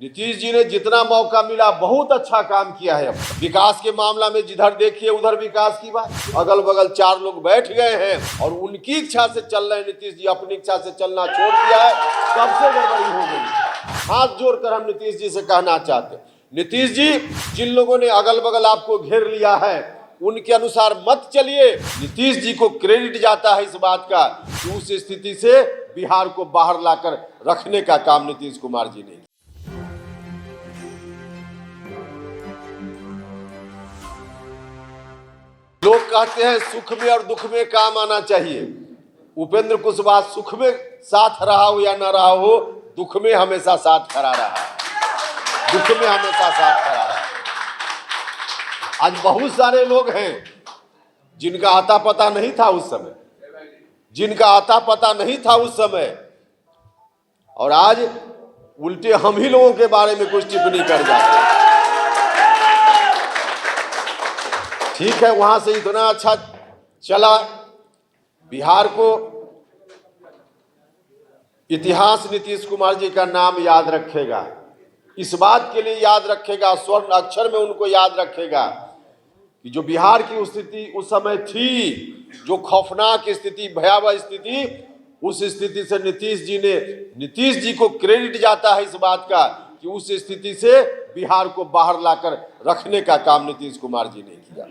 नीतीश जी ने जितना मौका मिला बहुत अच्छा काम किया है। विकास के मामला में जिधर देखिए उधर विकास की बात, अगल बगल चार लोग बैठ गए हैं और उनकी इच्छा से चल रहे हैं। नीतीश जी अपनी इच्छा से चलना छोड़ दिया है, कब से गड़बड़ी हो गई। हाथ जोड़कर हम नीतीश जी से कहना चाहते हैं, नीतीश जी जिन लोगों ने अगल बगल आपको घेर लिया है उनके अनुसार मत चलिए। नीतीश जी को क्रेडिट जाता है इस बात का कि उस स्थिति से बिहार को बाहर लाकर रखने का काम नीतीश कुमार जी ने। लोग कहते हैं सुख में और दुख में काम आना चाहिए। उपेंद्र कुशवाहा सुख में साथ रहा हो या ना रहा हो, दुख में हमेशा साथ खड़ा रहा है, दुख में हमेशा साथ खड़ा रहा। आज बहुत सारे लोग हैं जिनका आता पता नहीं था उस समय, जिनका आता पता नहीं था उस समय, और आज उल्टे हम ही लोगों के बारे में कुछ टिप्पणी कर जाते हैं। ठीक है, वहां से इतना अच्छा चला। बिहार को इतिहास नीतीश कुमार जी का नाम याद रखेगा, इस बात के लिए याद रखेगा, स्वर्ण अक्षर में उनको याद रखेगा कि जो बिहार की स्थिति उस समय थी, जो खौफनाक स्थिति, भयावह स्थिति, उस स्थिति से नीतीश जी को क्रेडिट जाता है इस बात का कि उस स्थिति से बिहार को बाहर लाकर रखने का काम नीतीश कुमार जी ने किया।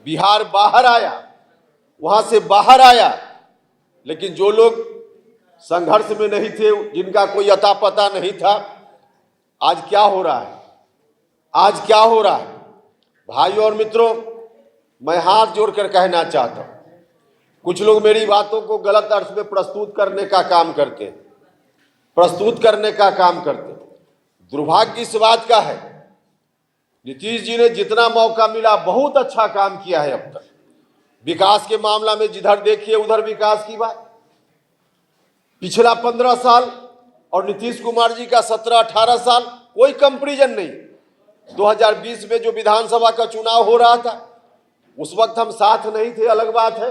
बिहार बाहर आया, वहां से बाहर आया, लेकिन जो लोग संघर्ष में नहीं थे, जिनका कोई अता पता नहीं था, आज क्या हो रहा है, आज क्या हो रहा है। भाइयों और मित्रों, मैं हाथ जोड़कर कहना चाहता हूं, कुछ लोग मेरी बातों को गलत अर्थ में प्रस्तुत करने का काम करते हैं, प्रस्तुत करने का काम करते हैं। दुर्भाग्य इस बात का है, नीतीश जी ने जितना मौका मिला बहुत अच्छा काम किया है अब तक। विकास के मामला में जिधर देखिए उधर विकास की बात। पिछला 15 साल और नीतीश कुमार जी का 17-18 साल कोई कंपैरिजन नहीं। 2020 में जो विधानसभा का चुनाव हो रहा था उस वक्त हम साथ नहीं थे, अलग बात है,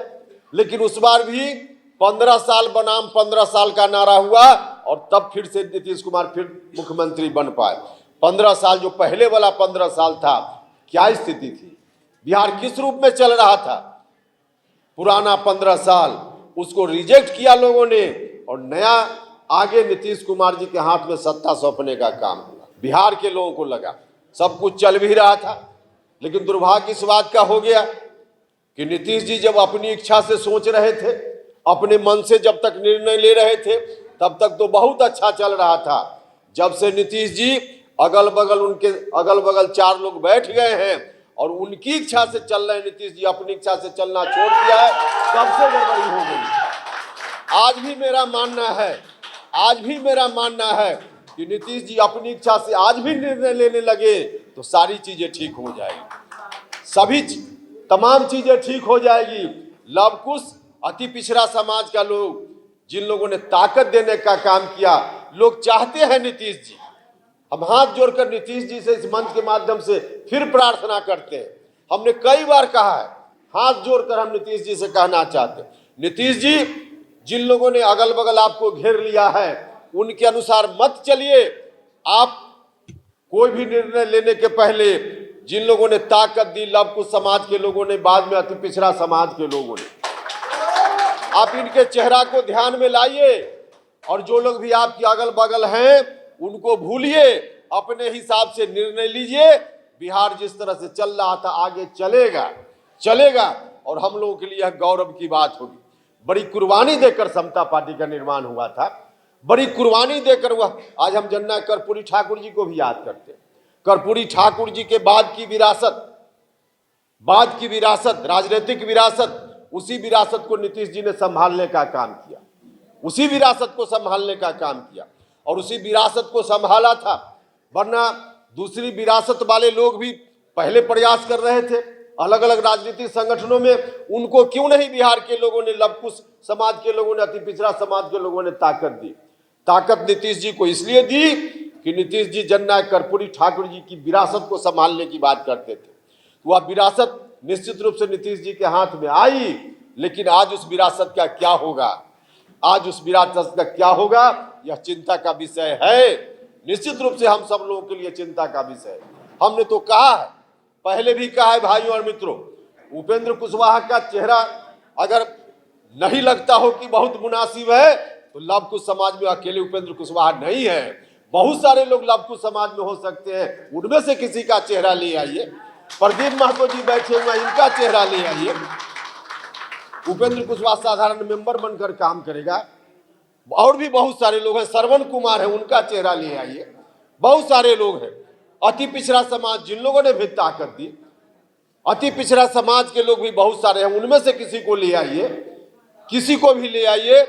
लेकिन उस बार भी 15 साल बनाम 15 साल का नारा हुआ और तब फिर से नीतीश कुमार फिर मुख्यमंत्री बन पाए। 15 साल जो पहले वाला 15 साल था, क्या स्थिति थी, बिहार किस रूप में चल रहा था। पुराना 15 साल उसको रिजेक्ट किया लोगों ने और नया आगे नीतीश कुमार जी के हाथ में सत्ता सौंपने का काम हुआ। बिहार के लोगों को लगा सब कुछ चल भी रहा था, लेकिन दुर्भाग्य इस बात का हो गया कि नीतीश जी जब अपनी इच्छा से सोच रहे थे, अपने मन से जब तक निर्णय ले रहे थे, तब तक तो बहुत अच्छा चल रहा था। जब से नीतीश जी अगल बगल चार लोग बैठ गए हैं और उनकी इच्छा से चल रहे हैं, नीतीश जी अपनी इच्छा से चलना छोड़ दिया है, कब से गड़बड़ी हो गई। आज भी मेरा मानना है कि नीतीश जी अपनी इच्छा से आज भी निर्णय लेने लगे तो सारी चीजें ठीक हो जाएगी, तमाम चीजें ठीक हो जाएगी। लव कुश अति पिछड़ा समाज का लोग, जिन लोगों ने ताकत देने का काम किया, लोग चाहते हैं नीतीश जी। हम हाथ जोड़कर नीतीश जी से इस मंच के माध्यम से फिर प्रार्थना करते हैं। हमने कई बार कहा है, हाथ जोड़कर हम नीतीश जी से कहना चाहते हैं, नीतीश जी जिन लोगों ने अगल बगल आपको घेर लिया है उनके अनुसार मत चलिए। आप कोई भी निर्णय लेने के पहले जिन लोगों ने ताकत दी, लव कुश समाज के लोगों ने, बाद में अति पिछड़ा समाज के लोगों ने, आप इनके चेहरा को ध्यान में लाइए और जो लोग भी आपके अगल बगल हैं उनको भूलिए, अपने हिसाब से निर्णय लीजिए। बिहार जिस तरह से चल रहा था आगे चलेगा और हम लोगों के लिए यह गौरव की बात होगी। बड़ी कुर्बानी देकर समता पार्टी का निर्माण हुआ था, बड़ी कुर्बानी देकर हुआ। आज हम जननायक कर्पूरी ठाकुर जी को भी याद करते हैं। कर्पूरी ठाकुर जी के बाद की विरासत, राजनीतिक विरासत, उसी विरासत को नीतीश जी ने संभालने का काम किया, उसी विरासत को संभालने का काम किया और उसी विरासत को संभाला था। वरना दूसरी विरासत वाले लोग भी पहले प्रयास कर रहे थे अलग अलग राजनीतिक संगठनों में, उनको क्यों नहीं बिहार के लोगों ने, लव कुश समाज के लोगों ने, अति पिछड़ा समाज के लोगों ने ताकत दी। ताकत नीतीश जी को इसलिए दी कि नीतीश जी जननायक कर्पूरी ठाकुर जी की विरासत को संभालने की बात करते थे। वह विरासत निश्चित रूप से नीतीश जी के हाथ में आई, लेकिन आज उस विरासत का क्या होगा, यह चिंता का विषय है। निश्चित रूप से हम सब लोगों के लिए चिंता का विषय है। हमने तो कहा है, पहले भी कहा है भाइयों और मित्रों, उपेंद्र कुशवाहा का चेहरा अगर नहीं लगता हो कि बहुत मुनासिब है तो लव कुश समाज में अकेले उपेंद्र कुशवाहा नहीं है, बहुत सारे लोग लव कुश समाज में हो सकते हैं, उनमें से किसी का चेहरा ले आइए। प्रदीप महतो जी बैठे हुए, इनका चेहरा ले आइए। उपेंद्र कुशवाहा साधारण मेंबर बनकर काम करेगा। और भी बहुत सारे लोग हैं, श्रवण कुमार है, उनका चेहरा ले आइए। बहुत सारे लोग हैं। अति पिछड़ा समाज, जिन लोगों ने भी ताकत दी, अति पिछड़ा समाज के लोग भी बहुत सारे हैं, उनमें से किसी को ले आइए, किसी को भी ले आइए,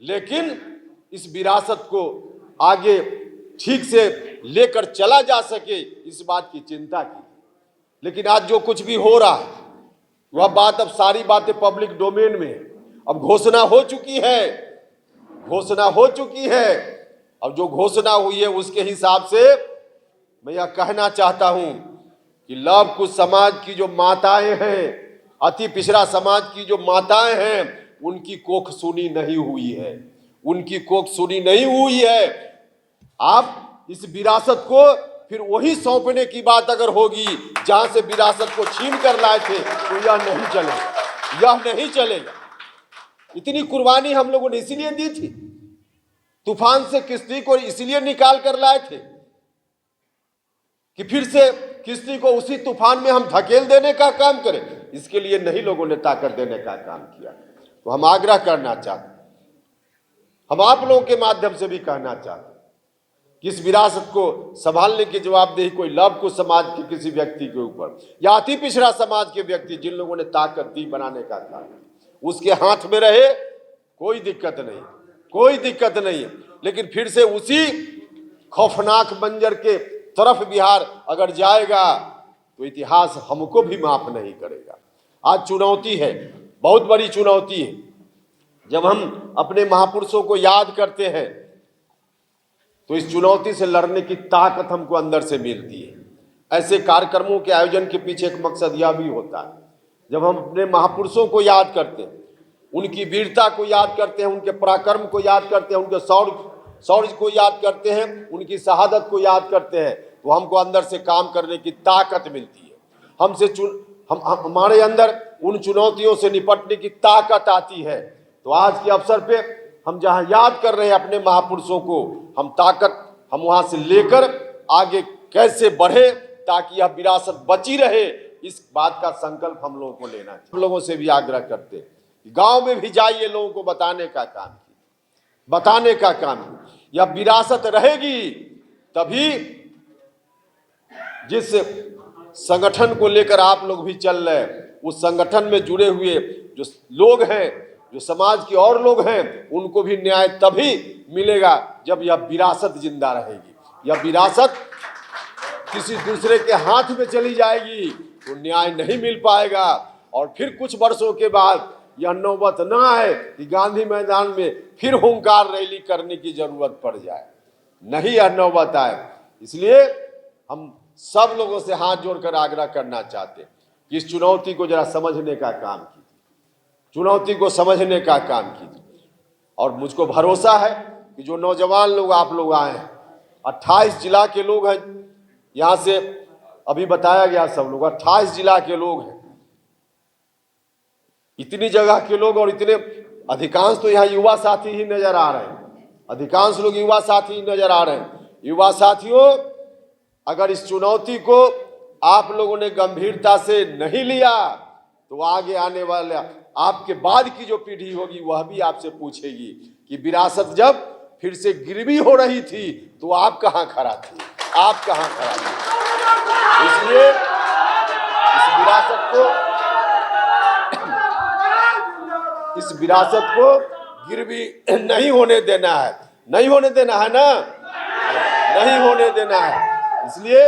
लेकिन इस विरासत को आगे ठीक से लेकर चला जा सके, इस बात की चिंता की। लेकिन आज जो कुछ भी हो रहा है वह बात, अब सारी बातें पब्लिक डोमेन में है। अब घोषणा हो चुकी है, घोषणा हो चुकी है। अब जो घोषणा हुई है उसके हिसाब से मैं यह कहना चाहता हूं कि लव कुश समाज की जो माताएं हैं, अति पिछड़ा समाज की जो माताएं हैं, उनकी कोख सुनी नहीं हुई है, उनकी कोख सुनी नहीं हुई है। आप इस विरासत को फिर वही सौंपने की बात अगर होगी जहां से विरासत को छीन कर लाए थे, तो यह नहीं चलेगा, यह नहीं चलेगा। इतनी कुर्बानी हम लोगों ने इसीलिए दी थी, तूफान से किश्ती को इसलिए निकाल कर लाए थे कि फिर से किश्ती को उसी तूफान में हम धकेल देने का काम करें। इसके लिए नहीं लोगों ने ताकत देने का काम किया। तो हम आग्रह करना चाहते, हम आप लोगों के माध्यम से भी कहना चाहते कि इस विरासत को संभालने की जवाबदेही कोई लव कुश समाज के किसी व्यक्ति के ऊपर या अति पिछड़ा समाज के व्यक्ति जिन लोगों ने ताकत दी बनाने का काम, उसके हाथ में रहे। कोई दिक्कत नहीं, कोई दिक्कत नहीं है। लेकिन फिर से उसी खौफनाक बंजर के तरफ बिहार अगर जाएगा तो इतिहास हमको भी माफ नहीं करेगा। आज चुनौती है, बहुत बड़ी चुनौती है। जब हम अपने महापुरुषों को याद करते हैं तो इस चुनौती से लड़ने की ताकत हमको अंदर से मिलती है। ऐसे कार्यक्रमों के आयोजन के पीछे एक मकसद यह भी होता है, जब हम अपने महापुरुषों को याद करते हैं, उनकी वीरता को याद करते हैं, उनके पराक्रम को याद करते हैं, उनके शौर्य को याद करते हैं, उनकी शहादत को याद करते हैं, तो हमको अंदर से काम करने की ताकत मिलती है। हमारे अंदर उन चुनौतियों से निपटने की ताकत आती है। तो आज के अवसर पे हम जहां याद कर रहे हैं अपने महापुरुषों को, हम ताकत हम वहां से लेकर आगे कैसे बढ़े ताकि यह विरासत बची रहे, इस बात का संकल्प हम लोगों को लेना चाहिए। हम लोगों से भी आग्रह करते हैं, गांव में भी जाइए, लोगों को बताने का काम कीजिए, बताने का काम कीजिए। यह विरासत रहेगी तभी, जिस संगठन को लेकर आप लोग भी चल रहे हैं, उस संगठन में जुड़े हुए जो लोग हैं, जो समाज के और लोग हैं, उनको भी न्याय तभी मिलेगा जब यह विरासत जिंदा रहेगी। यह विरासत किसी दूसरे के हाथ में चली जाएगी तो न्याय नहीं मिल पाएगा। और फिर कुछ वर्षों के बाद यह नौबत ना आए कि गांधी मैदान में फिर हुंकार रैली करने की जरूरत पड़ जाए, नहीं यह नौबत आए। इसलिए हम सब लोगों से हाथ जोड़कर आग्रह करना चाहते हैं कि इस चुनौती को जरा समझने का काम कीजिए, चुनौती को समझने का काम कीजिए। और मुझको भरोसा है कि जो नौजवान लोग आप लोग आए हैं, 28 जिला के लोग हैं, यहाँ से अभी बताया गया सब लोग 28 जिला के लोग हैं, इतनी जगह के लोग, और इतने अधिकांश तो यहाँ युवा साथी ही नजर आ रहे हैं, अधिकांश लोग युवा साथी ही नजर आ रहे हैं। युवा साथियों, अगर इस चुनौती को आप लोगों ने गंभीरता से नहीं लिया तो आगे आने वाले आपके बाद की जो पीढ़ी होगी वह भी आपसे पूछेगी कि विरासत जब फिर से गिरवी हो रही थी तो आप कहां खड़ा थे, आप कहां खड़ा थे। इसलिए इस विरासत को गिरवी नहीं होने देना है, नहीं होने देना है ना, नहीं होने देना है। इसलिए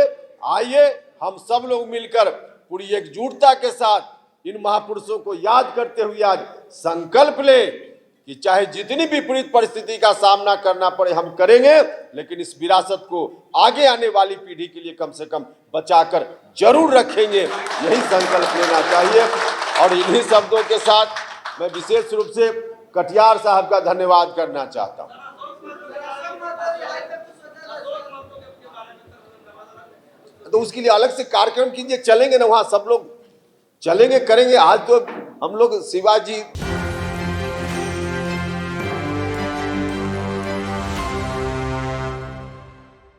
आइए हम सब लोग मिलकर पूरी एकजुटता के साथ इन महापुरुषों को याद करते हुए आज संकल्प ले कि चाहे जितनी विपरीत परिस्थिति का सामना करना पड़े हम करेंगे, लेकिन इस विरासत को आगे आने वाली पीढ़ी के लिए कम से कम बचाकर जरूर रखेंगे, यही संकल्प लेना चाहिए। और इन्हीं शब्दों के साथ मैं विशेष रूप से कटियार साहब का धन्यवाद करना चाहता हूँ। तो उसके लिए अलग से कार्यक्रम कीजिए, चलेंगे ना वहाँ सब लोग, चलेंगे करेंगे। आज तो हम लोग शिवाजी